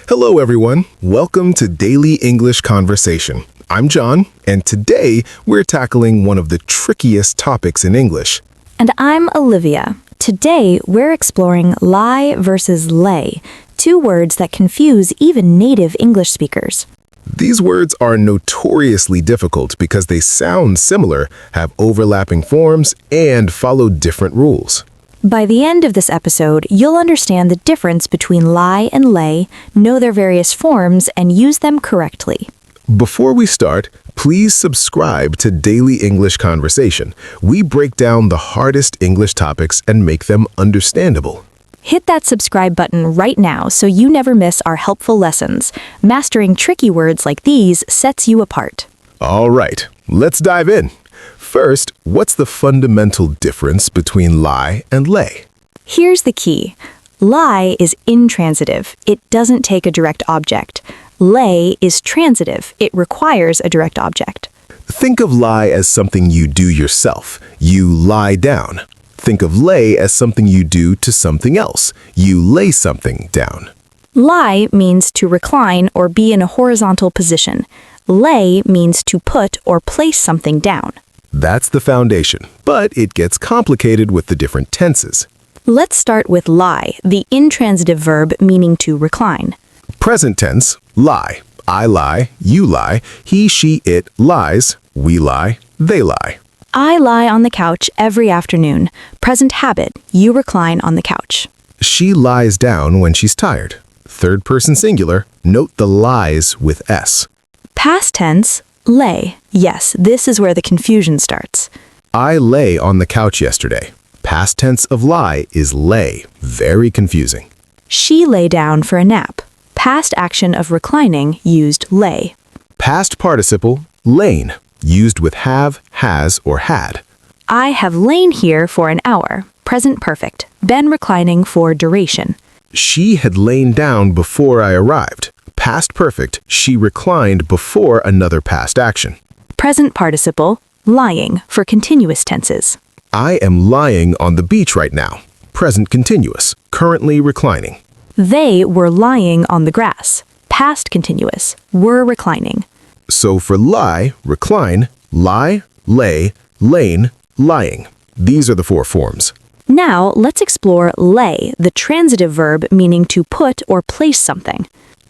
Hello, everyone. Welcome to Daily English Conversation. I'm John, and today we're tackling one of the trickiest topics in English. And I'm Olivia. Today, we're exploring lie versus lay, two words that confuse even native English speakers. These words are notoriously difficult because they sound similar, have overlapping forms, and follow different rules. By the end of this episode, you'll understand the difference between lie and lay, know their various forms, and use them correctly. Before we start, please subscribe to Daily English Conversation. We break down the hardest English topics and make them understandable. Hit that subscribe button right now so you never miss our helpful lessons. Mastering tricky words like these sets you apart. All right, let's dive in. First, what's the fundamental difference between lie and lay? Here's the key. Lie is intransitive. It doesn't take a direct object. Lay is transitive. It requires a direct object. Think of lie as something you do yourself. You lie down. Think of lay as something you do to something else. You lay something down. Lie means to recline or be in a horizontal position. Lay means to put or place something down. That's the foundation, but it gets complicated with the different tenses. Let's start with lie, the intransitive verb meaning to recline. Present tense, lie. I lie, you lie, he, she, it lies, we lie, they lie. I lie on the couch every afternoon. Present habit, you recline on the couch. She lies down when she's tired. Third person singular, note the lies with S. Past tense, lay. Yes, this is where the confusion starts. I lay on the couch yesterday. Past tense of lie is lay. Very confusing. She lay down for a nap. Past action of reclining used lay. Past participle, lain, used with have, has, or had. I have lain here for an hour. Present perfect. Been reclining for duration. She had lain down before I arrived. Past perfect, she reclined before another past action. Present participle, lying, for continuous tenses. I am lying on the beach right now. Present continuous, currently reclining. They were lying on the grass. Past continuous, were reclining. So for lie, recline, lie, lay, lain, lying. These are the four forms. Now, let's explore lay, the transitive verb meaning to put or place something.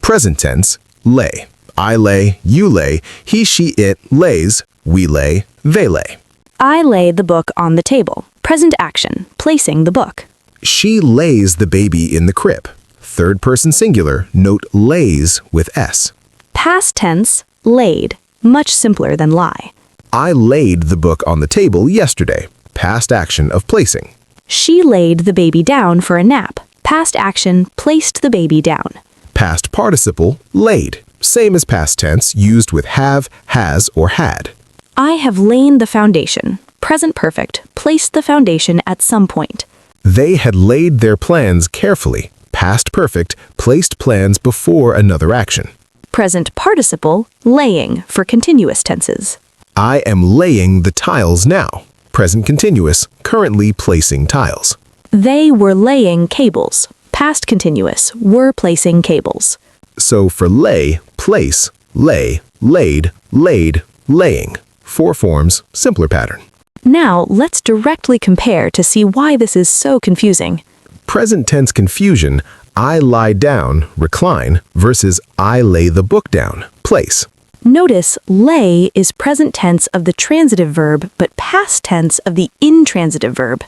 Present tense, lay. I lay, you lay, he, she, it lays, we lay, they lay. I lay the book on the table. Present action, placing the book. She lays the baby in the crib. Third person singular, note lays with S. Past tense, laid, much simpler than lie. I laid the book on the table yesterday. Past action of placing. She laid the baby down for a nap. Past action, placed the baby down. Past participle, laid. Same as past tense, used with have, has, or had. I have lain the foundation. Present perfect, placed the foundation at some point. They had laid their plans carefully. Past perfect, placed plans before another action. Present participle, laying, for continuous tenses. I am laying the tiles now. Present continuous, currently placing tiles. They were laying cables. Past continuous, were placing cables. So for lay, place, lay, laid, laid, laying. Four forms, simpler pattern. Now, let's directly compare to see why this is so confusing. Present tense confusion, I lie down, recline, versus I lay the book down, place. Notice lay is present tense of the transitive verb, but past tense of the intransitive verb.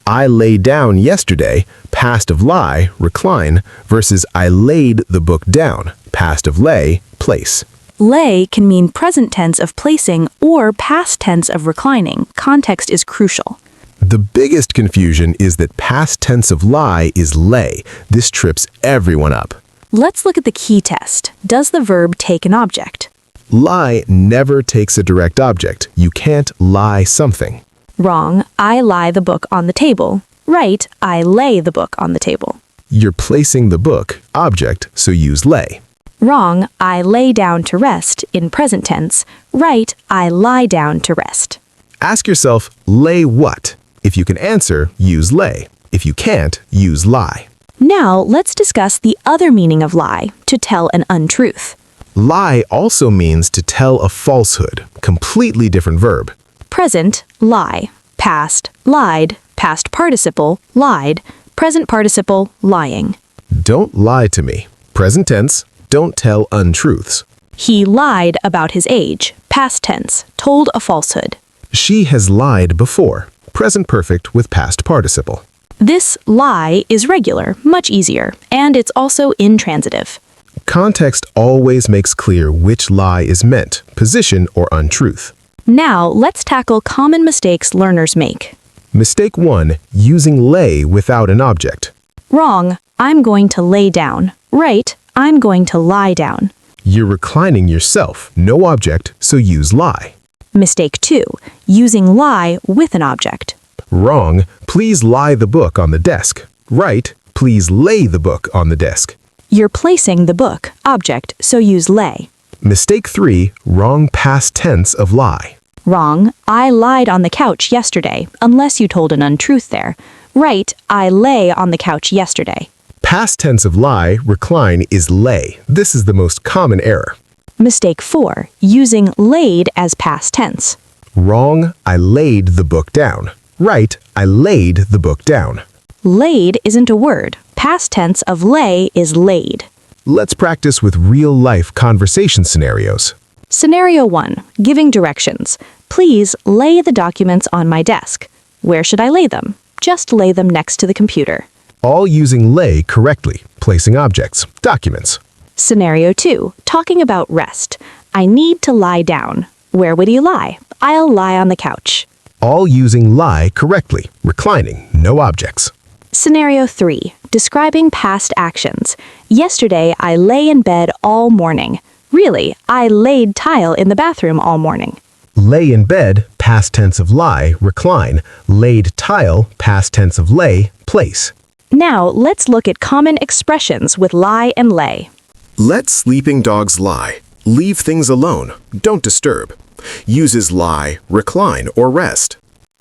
I lay down yesterday, past of lie, recline, versus I laid the book down, past of lay, place. Lay can mean present tense of placing or past tense of reclining. Context is crucial. The biggest confusion is that past tense of lie is lay. This trips everyone up. Let's look at the key test. Does the verb take an object? Lie never takes a direct object. You can't lie something. Wrong. I lie the book on the table. Right. I lay the book on the table. You're placing the book, object, so use lay. Wrong. I lay down to rest in present tense. Right. I lie down to rest. Ask yourself, lay what? If you can answer, use lay. If you can't, use lie. Now, let's discuss the other meaning of lie, to tell an untruth. Lie also means to tell a falsehood, completely different verb. Present, lie. Past, lied. Past participle, lied. Present participle, lying. Don't lie to me. Present tense, don't tell untruths. He lied about his age. Past tense, told a falsehood. She has lied before. Present perfect with past participle. This lie is regular, much easier, and it's also intransitive. Context always makes clear which lie is meant, position or untruth. Now, let's tackle common mistakes learners make. Mistake 1, using lay without an object. Wrong, I'm going to lay down. Right, I'm going to lie down. You're reclining yourself, no object, so use lie. Mistake 2, using lie with an object. Wrong, please lie the book on the desk. Right, please lay the book on the desk. You're placing the book, object, so use lay. Mistake 3, wrong past tense of lie. Wrong, I lied on the couch yesterday, unless you told an untruth there. Right, I lay on the couch yesterday. Past tense of lie, recline, is lay. This is the most common error. Mistake 4, using laid as past tense. Wrong, I laid the book down. Right, I laid the book down. Laid isn't a word. Past tense of lay is laid. Let's practice with real-life conversation scenarios. Scenario 1, giving directions. Please lay the documents on my desk. Where should I lay them? Just lay them next to the computer. All using lay correctly, placing objects, documents. Scenario 2, talking about rest. I need to lie down. Where would you lie? I'll lie on the couch. All using lie correctly, reclining, no objects. Scenario 3, describing past actions. Yesterday, I lay in bed all morning. Really, I laid tile in the bathroom all morning. Lay in bed, past tense of lie, recline. Laid tile, past tense of lay, place. Now, let's look at common expressions with lie and lay. Let sleeping dogs lie. Leave things alone. Don't disturb. Uses lie, recline, or rest.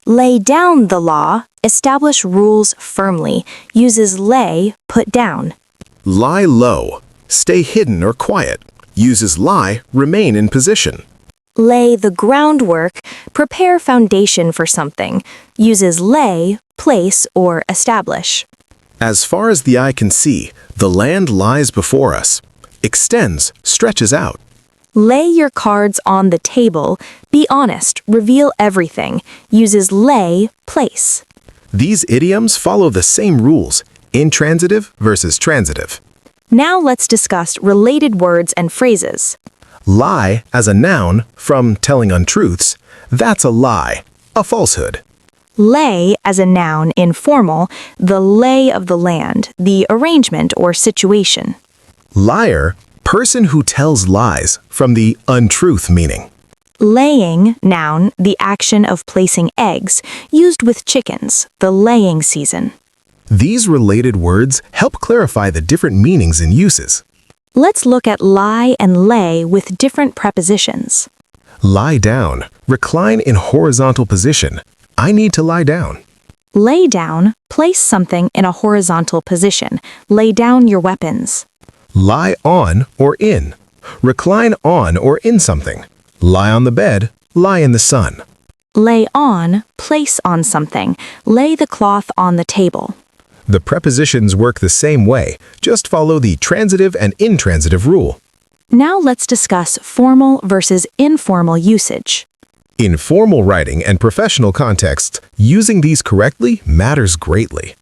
Lay down the law, establish rules firmly. Uses lay, put down. Lie low. Stay hidden or quiet. Uses lie, remain in position. Lay the groundwork, prepare foundation for something. Uses lay, place, or establish. As far as the eye can see, the land lies before us. Extends, stretches out. Lay your cards on the table. Be honest, reveal everything. Uses lay, place. These idioms follow the same rules, intransitive versus transitive. Now let's discuss related words and phrases. Lie as a noun, from telling untruths, that's a lie, a falsehood. Lay as a noun informal, the lay of the land, the arrangement or situation. Liar, person who tells lies, from the untruth meaning. Laying, noun, the action of placing eggs, used with chickens, the laying season. These related words help clarify the different meanings and uses. Let's look at lie and lay with different prepositions. Lie down, recline in horizontal position. I need to lie down. Lay down, place something in a horizontal position. Lay down your weapons. Lie on or in. Recline on or in something. Lie on the bed, lie in the sun. Lay on, place on something. Lay the cloth on the table. The prepositions work the same way, just follow the transitive and intransitive rule. Now let's discuss formal versus informal usage. In formal writing and professional contexts, using these correctly matters greatly.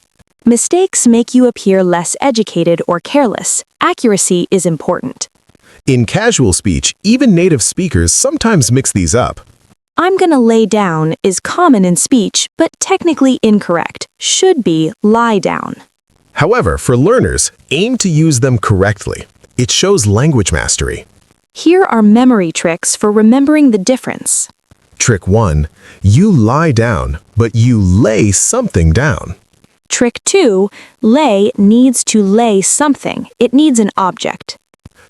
Mistakes make you appear less educated or careless. Accuracy is important. In casual speech, even native speakers sometimes mix these up. I'm gonna lay down is common in speech, but technically incorrect. Should be lie down. However, for learners, aim to use them correctly. It shows language mastery. Here are memory tricks for remembering the difference. Trick 1. You lie down, but you lay something down. Trick 2. Lay needs to lay something. It needs an object.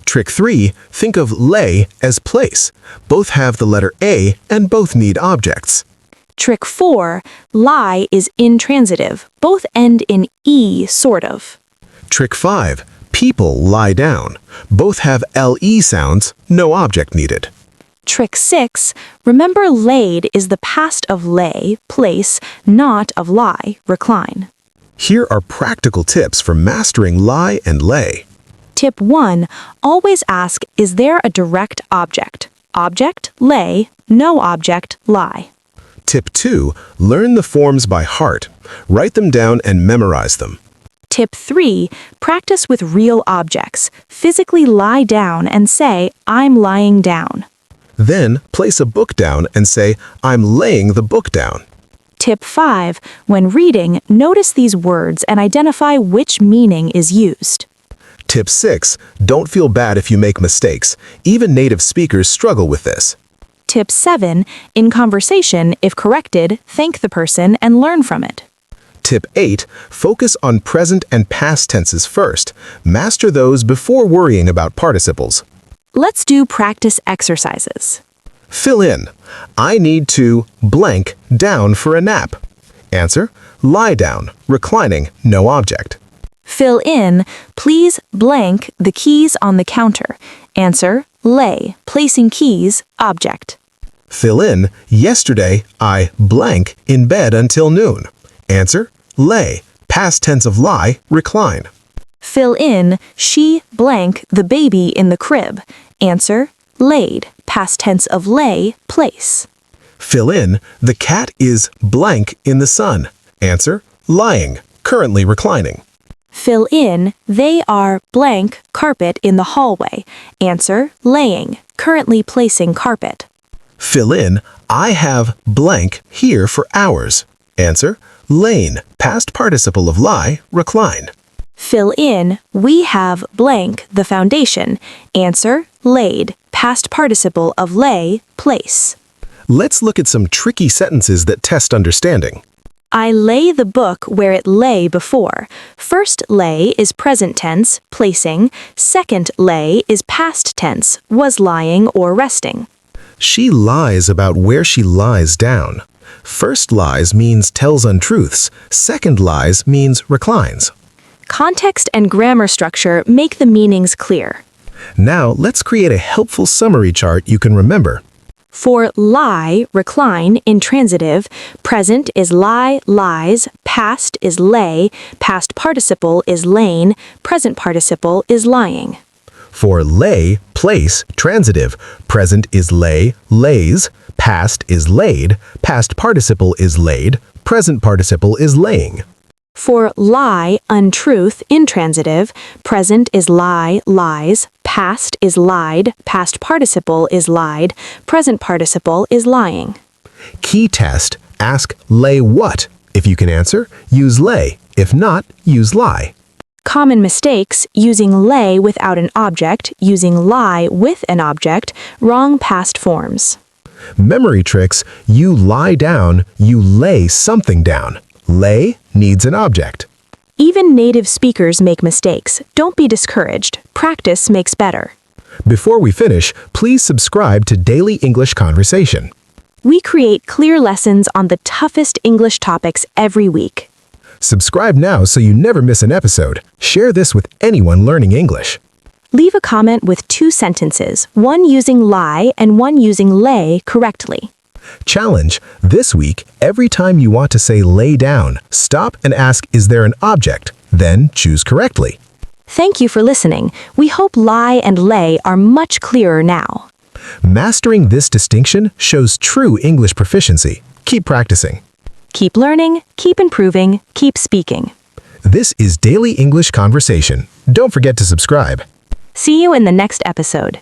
Trick 3. Think of lay as place. Both have the letter A and both need objects. Trick 4. Lie is intransitive. Both end in E, sort of. Trick 5. People lie down. Both have LE sounds, no object needed. Trick 6. Remember laid is the past of lay, place, not of lie, recline. Here are practical tips for mastering lie and lay. Tip 1. Always ask, is there a direct object? Object, lay, no object, lie. Tip 2. Learn the forms by heart. Write them down and memorize them. Tip 3. Practice with real objects. Physically lie down and say, I'm lying down. Then, place a book down and say, I'm laying the book down. Tip 5. When reading, notice these words and identify which meaning is used. Tip 6. Don't feel bad if you make mistakes. Even native speakers struggle with this. Tip 7. In conversation, if corrected, thank the person and learn from it. Tip 8. Focus on present and past tenses first. Master those before worrying about participles. Let's do practice exercises. Fill in. I need to blank down for a nap. Answer. Lie down, reclining, no object. Fill in, please blank the keys on the counter. Answer, lay, placing keys, object. Fill in. Yesterday, I blank in bed until noon. Answer. Lay, past tense of lie, recline. Fill in, she blank the baby in the crib. Answer, laid, past tense of lay, place. Fill in. The cat is blank in the sun. Answer. Lying, currently reclining. Fill in, they are blank carpet in the hallway. Answer, laying, currently placing carpet. Fill in. I have blank here for hours. Answer. Lain, past participle of lie, recline. Fill in, we have blank the foundation. Answer, laid, past participle of lay, place. Let's look at some tricky sentences that test understanding. I lay the book where it lay before. First lay is present tense, placing. Second lay is past tense, was lying or resting. She lies about where she lies down. First lies means tells untruths. Second lies means reclines. Context and grammar structure make the meanings clear. Now, let's create a helpful summary chart you can remember. For lie, recline, intransitive, present is lie, lies, past is lay, past participle is lain, present participle is lying. For lay, place, transitive, present is lay, lays, past is laid, past participle is laid, present participle is laying. For lie, untruth, intransitive, present is lie, lies, past is lied, past participle is lied, present participle is lying. Key test, ask lay what? If you can answer, use lay. If not, use lie. Common mistakes, using lay without an object, using lie with an object, wrong past forms. Memory tricks, you lie down, you lay something down. Lay needs an object. Even native speakers make mistakes. Don't be discouraged. Practice makes better. Before we finish, please subscribe to Daily English Conversation. We create clear lessons on the toughest English topics every week. Subscribe now so you never miss an episode. Share this with anyone learning English. Leave a comment with 2 sentences, one using lie and one using lay correctly. Challenge. This week, every time you want to say lay down, stop and ask, is there an object? Then choose correctly. Thank you for listening. We hope lie and lay are much clearer now. Mastering this distinction shows true English proficiency. Keep practicing. Keep learning, keep improving, keep speaking. This is Daily English Conversation. Don't forget to subscribe. See you in the next episode.